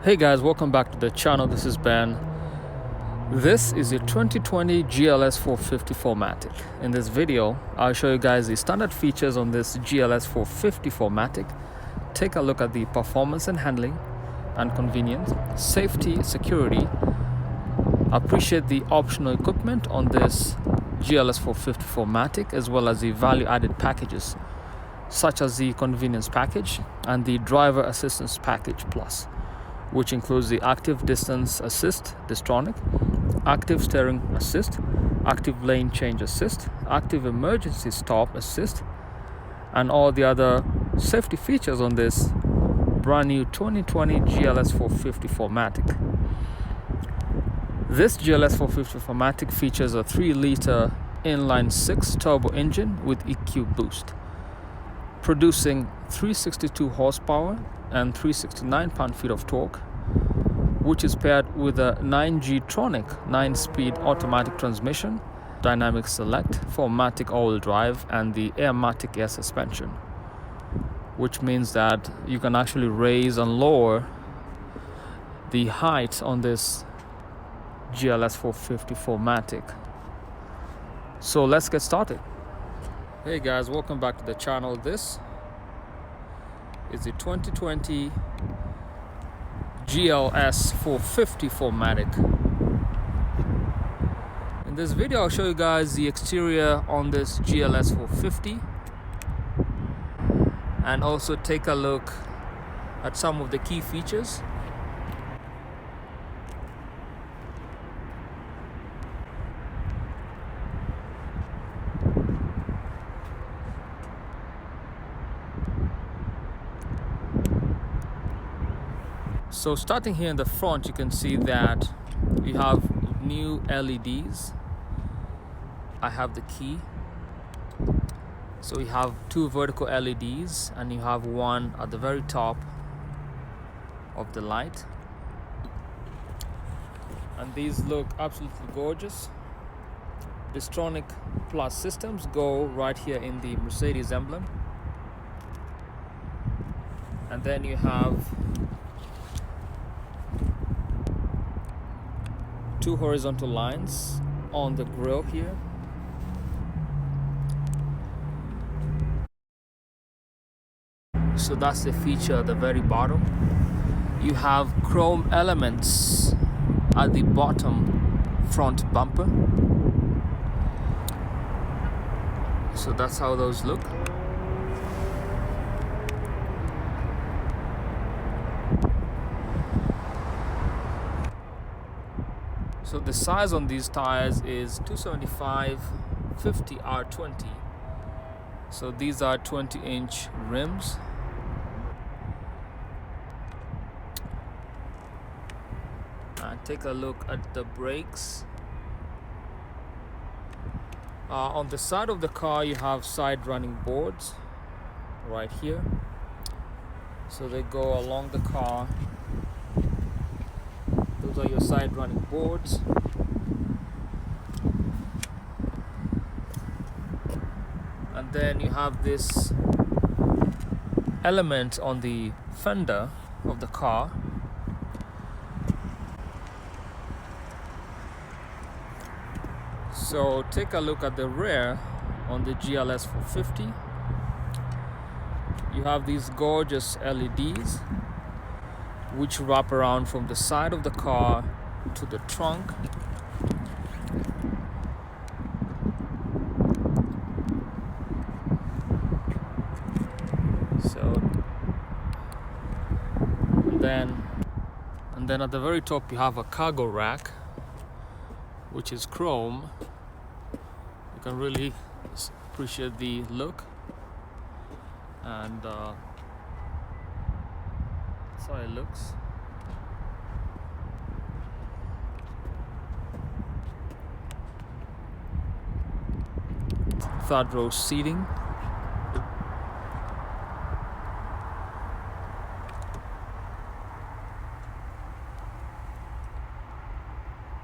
Hey guys, welcome back to the channel. This is Ben. This is a 2020 GLS 450 4matic. In this video, I'll show you guys the standard features on this GLS 450 4matic. Take a look at the performance and handling and convenience, safety, security. Appreciate the optional equipment on this GLS 450 4matic, as well as the value-added packages such as the convenience package and the driver assistance package plus, which includes the active distance assist distronic, active steering assist, active lane change assist, active emergency stop assist, and all the other safety features on this brand new 2020 GLS 450 4matic. This GLS 450 4matic features a 3-liter inline-6 turbo engine with EQ boost, producing 362 horsepower and 369 pound-feet of torque, which is paired with a 9G Tronic 9-speed automatic transmission, dynamic select, 4matic all-wheel drive, and the AMG air suspension, which means that you can actually raise and lower the height on this GLS 450 4matic. So let's get started. Hey guys, welcome back to the channel. This is the 2020 GLS 450 4matic. In this video, I'll show you guys the exterior on this GLS 450 and also take a look at some of the key features. So starting here in the front, you can see that we have new LEDs. I have the key. So we have two vertical LEDs and you have one at the very top of the light. And these look absolutely gorgeous. Distronic Plus systems go right here in the Mercedes emblem. And then you have two horizontal lines on the grille here. So that's the feature at the very bottom. You have chrome elements at the bottom front bumper. So that's how those look. So the size on these tires is 275/50 R20. So these are 20-inch rims. And take a look at the brakes. On the side of the car, you have side running boards right here. So they go along the car. Those are your side running boards. And then you have this element on the fender of the car. So take a look at the rear on the GLS 450. You have these gorgeous LEDs which wrap around from the side of the car to the trunk. So and then at the very top you have a cargo rack, which is chrome. You can really appreciate the look, and that's how it looks. Third row seating.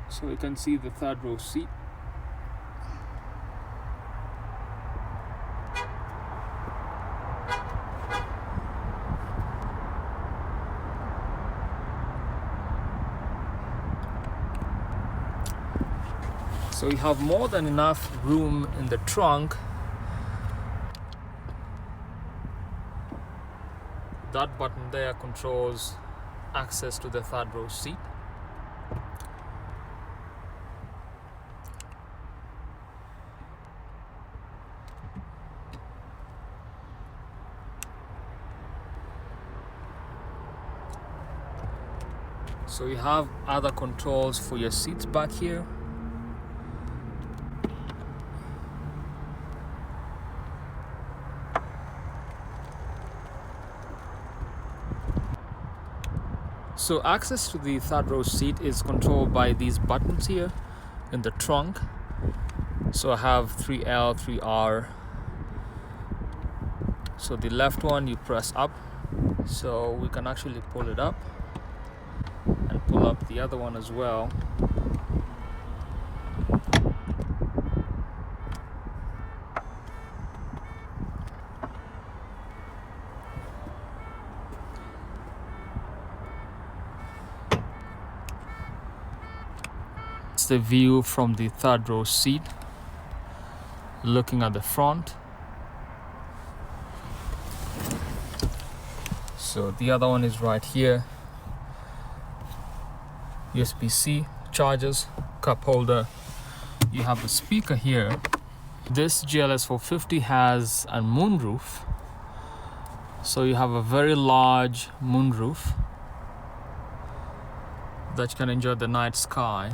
So you can see the third row seat. So you have more than enough room in the trunk. That button there controls access to the third row seat. So you have other controls for your seats back here. So access to the third row seat is controlled by these buttons here in the trunk. So I have 3L, 3R. So the left one you press up, so we can actually pull it up, and pull up the other one as well. It's the view from the third row seat, looking at the front. So the other one is right here. USB-C chargers, cup holder. You have the speaker here. This GLS 450 has a moonroof. So you have a very large moonroof that you can enjoy the night sky.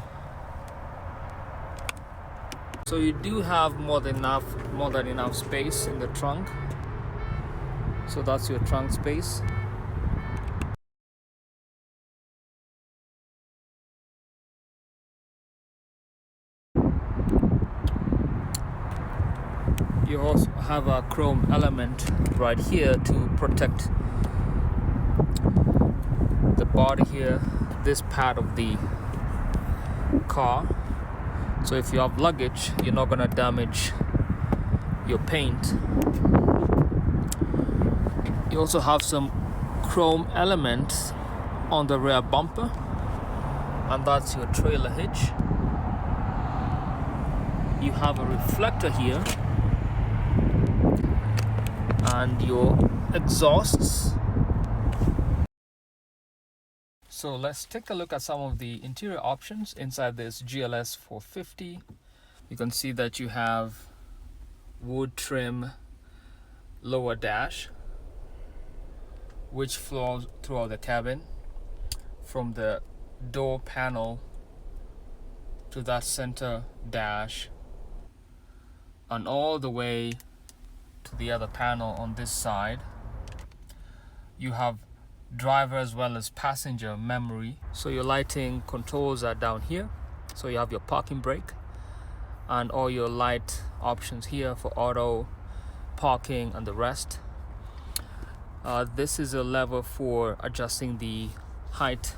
So you do have more than enough space in the trunk. So that's your trunk space. You also have a chrome element right here to protect the body here, this part of the car. So if you have luggage, you're not gonna damage your paint. You also have some chrome elements on the rear bumper, and that's your trailer hitch. You have a reflector here, and your exhausts. So let's take a look at some of the interior options inside this GLS 450. You can see that you have wood trim lower dash, which flows throughout the cabin from the door panel to that center dash and all the way to the other panel on this side. You have driver as well as passenger memory. So your lighting controls are down here. So you have your parking brake and all your light options here for auto, parking, and the rest. This is a lever for adjusting the height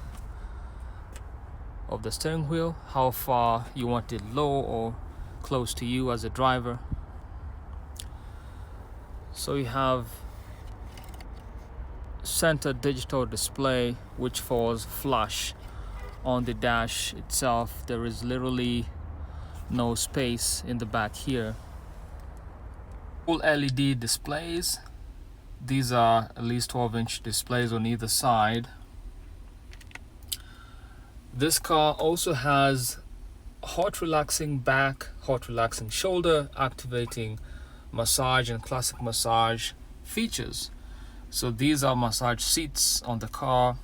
of the steering wheel, how far you want it low or close to you as a driver. So you have center digital display which falls flush on the dash itself. There is literally no space in the back here. Full LED displays. These are at least 12-inch displays on either side. This car also has hot relaxing back, hot relaxing shoulder, activating massage and classic massage features. So these are massage seats on the car.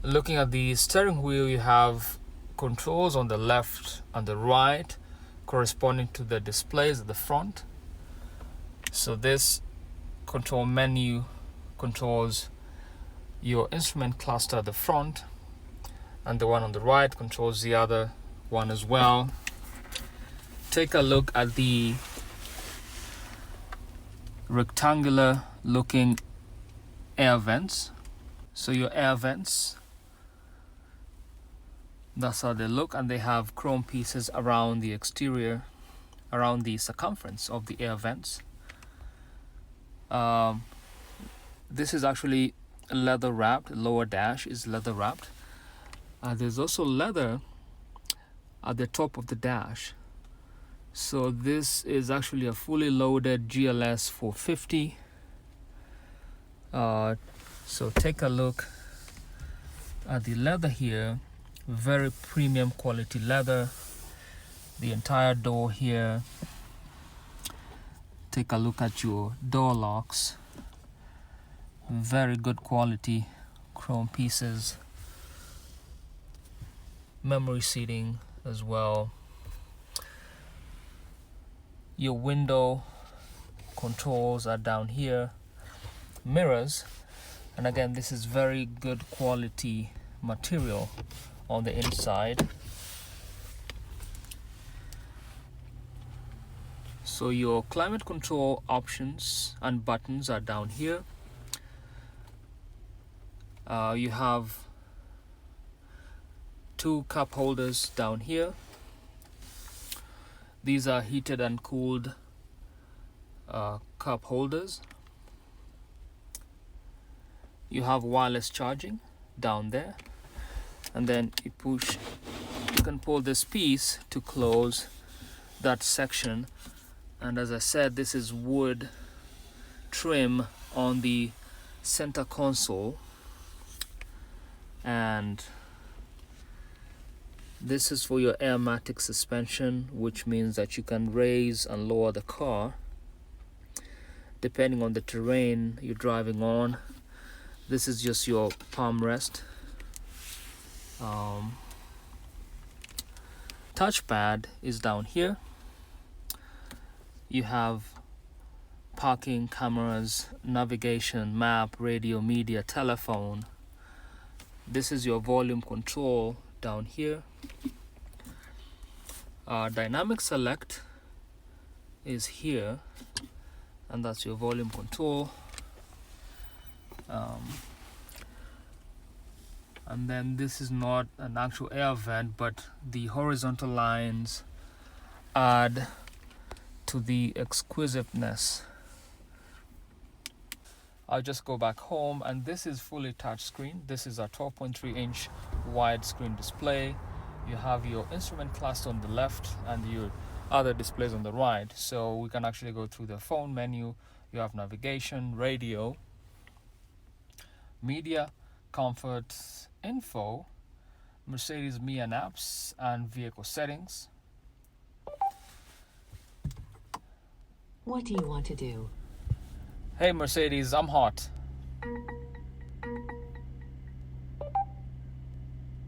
Looking at the steering wheel, you have controls on the left and the right corresponding to the displays at the front. So this control menu controls your instrument cluster at the front, and the one on the right controls the other one as well. Take a look at the rectangular looking air vents. So your air vents, that's how they look, and they have chrome pieces around the exterior, around the circumference of the air vents. This is actually leather wrapped. Lower dash is leather wrapped. There's also leather at the top of the dash. So this is actually a fully loaded GLS 450. So take a look at the leather here. Very premium quality leather. The entire door here. Take a look at your door locks. Very good quality chrome pieces. Memory seating as well. Your window controls are down here. Mirrors, and again, this is very good quality material on the inside. So your climate control options and buttons are down here. You have 2 cup holders down here. These are heated and cooled cup holders. You have wireless charging down there, and then you can pull this piece to close that section. And as I said, this is wood trim on the center console, and this is for your airmatic suspension, which means that you can raise and lower the car depending on the terrain you're driving on. This is just your palm rest. Touchpad is down here. You have parking, cameras, navigation, map, radio, media, telephone. This is your volume control down here. Dynamic select is here, and that's your volume control. And then this is not an actual air vent, but the horizontal lines add to the exquisiteness. I'll just go back home, and this is fully touchscreen. This is a 12.3-inch widescreen display. You have your instrument cluster on the left and your other displays on the right. So we can actually go through the phone menu. You have navigation, radio, media, comfort, info, Mercedes Me and apps, and vehicle settings. What do you want to do? Hey Mercedes, I'm hot.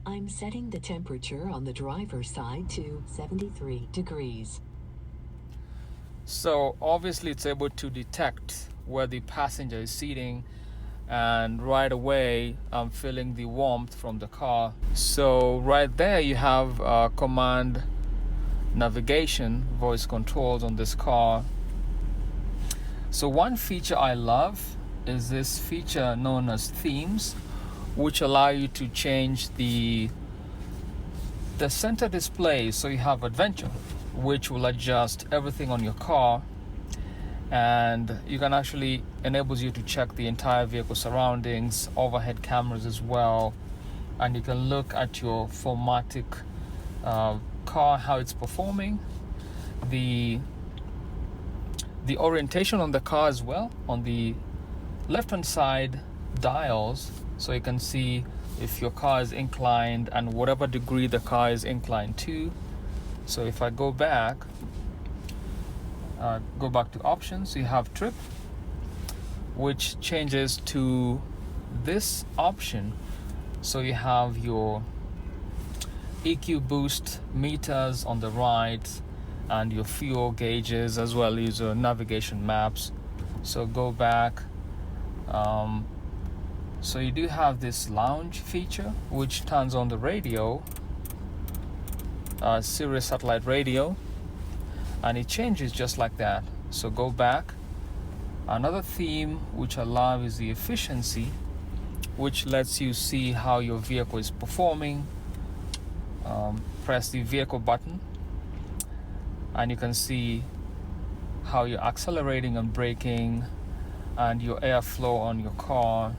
I'm setting the temperature on the driver's side to 73 degrees. So obviously it's able to detect where the passenger is sitting, and right away I'm feeling the warmth from the car. So right there you have command navigation, voice controls on this car. So one feature I love is this feature known as themes, which allow you to change the center display. So you have adventure, which will adjust everything on your car, and you can actually enables you to check the entire vehicle surroundings, overhead cameras as well, and you can look at your 4matic car, how it's performing, the orientation on the car as well. On the left hand side dials, so you can see if your car is inclined and whatever degree the car is inclined to. So if I go back to options, you have trip, which changes to this option. So you have your EQ boost meters on the right, and your fuel gauges, as well as your navigation maps. So go back. So you do have this lounge feature, which turns on the radio, Sirius satellite radio, and it changes just like that. So go back. Another theme which I love is the efficiency, which lets you see how your vehicle is performing. Press the vehicle button, and you can see how you're accelerating and braking, and your airflow on your car.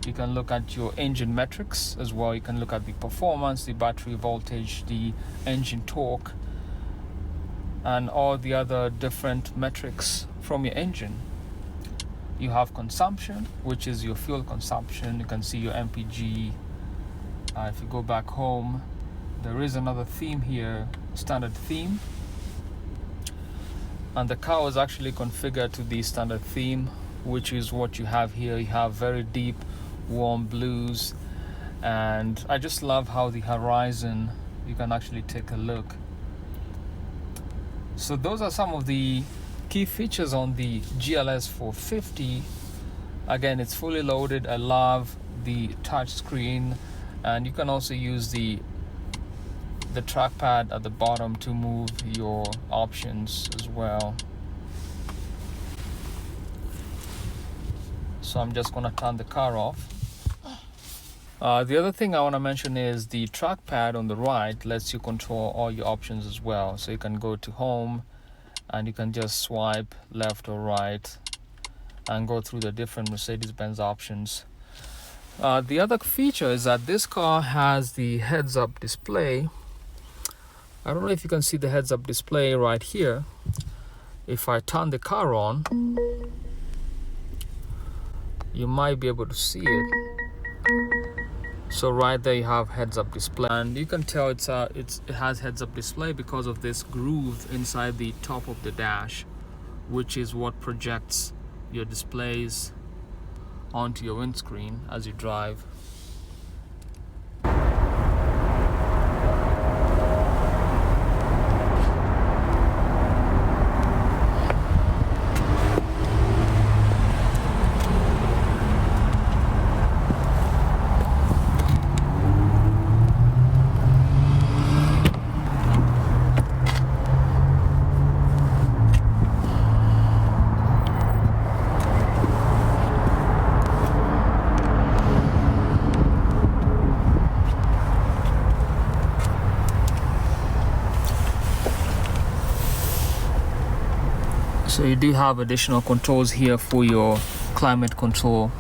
You can look at your engine metrics as well. You can look at the performance, the battery voltage, the engine torque, and all the other different metrics from your engine. You have consumption, which is your fuel consumption. You can see your MPG. If you go back home, there is another theme here, standard theme. And the car was actually configured to the standard theme, which is what you have here. You have very deep, warm blues. And I just love how the horizon, you can actually take a look. So those are some of the key features on the GLS 450. Again, it's fully loaded. I love the touch screen, and you can also use the trackpad at the bottom to move your options as well. So I'm just gonna turn the car off. The other thing I want to mention is the trackpad on the right lets you control all your options as well. So you can go to home and you can just swipe left or right and go through the different Mercedes-Benz options. The other feature is that this car has the heads-up display. I don't know if you can see the heads-up display right here. If I turn the car on, you might be able to see it. So right there you have heads-up display, and you can tell it has heads-up display because of this groove inside the top of the dash, which is what projects your displays onto your windscreen as you drive. So you do have additional controls here for your climate control.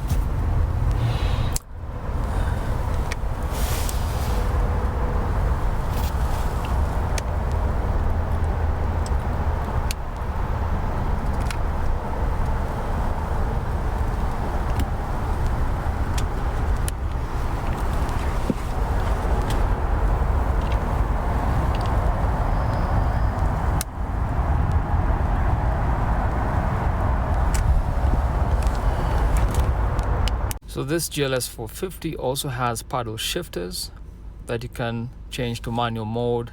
So this GLS 450 also has paddle shifters that you can change to manual mode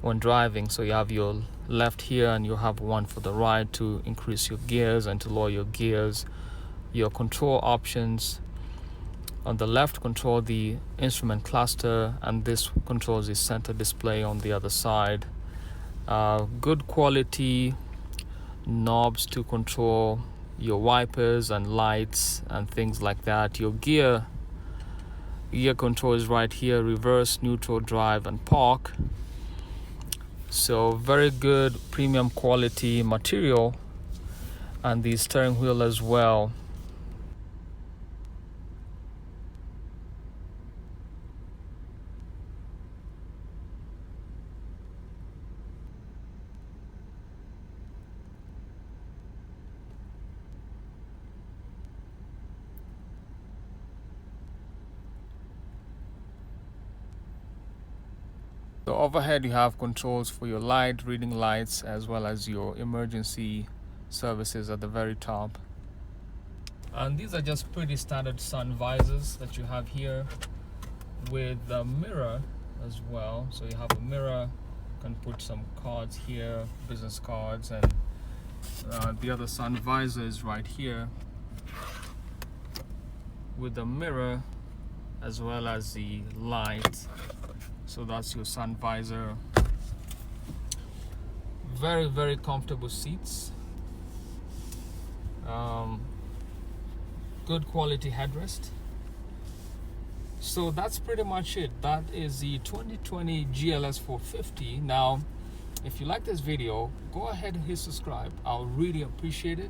when driving. So you have your left here and you have one for the right to increase your gears and to lower your gears. Your control options on the left control the instrument cluster, and this controls the center display on the other side. Good quality knobs to control your wipers and lights and things like that. Your gear control is right here: reverse, neutral, drive, and park. So very good premium quality material, and the steering wheel as well. So overhead you have controls for your light, reading lights, as well as your emergency services at the very top. And these are just pretty standard sun visors that you have here with a mirror as well. So you have a mirror, you can put some cards here, business cards, and the other sun visor is right here with the mirror as well as the light. So that's your sun visor. Very, very comfortable seats. Good quality headrest. So that's pretty much it. That is the 2020 GLS 450. Now, if you like this video, go ahead and hit subscribe. I'll really appreciate it.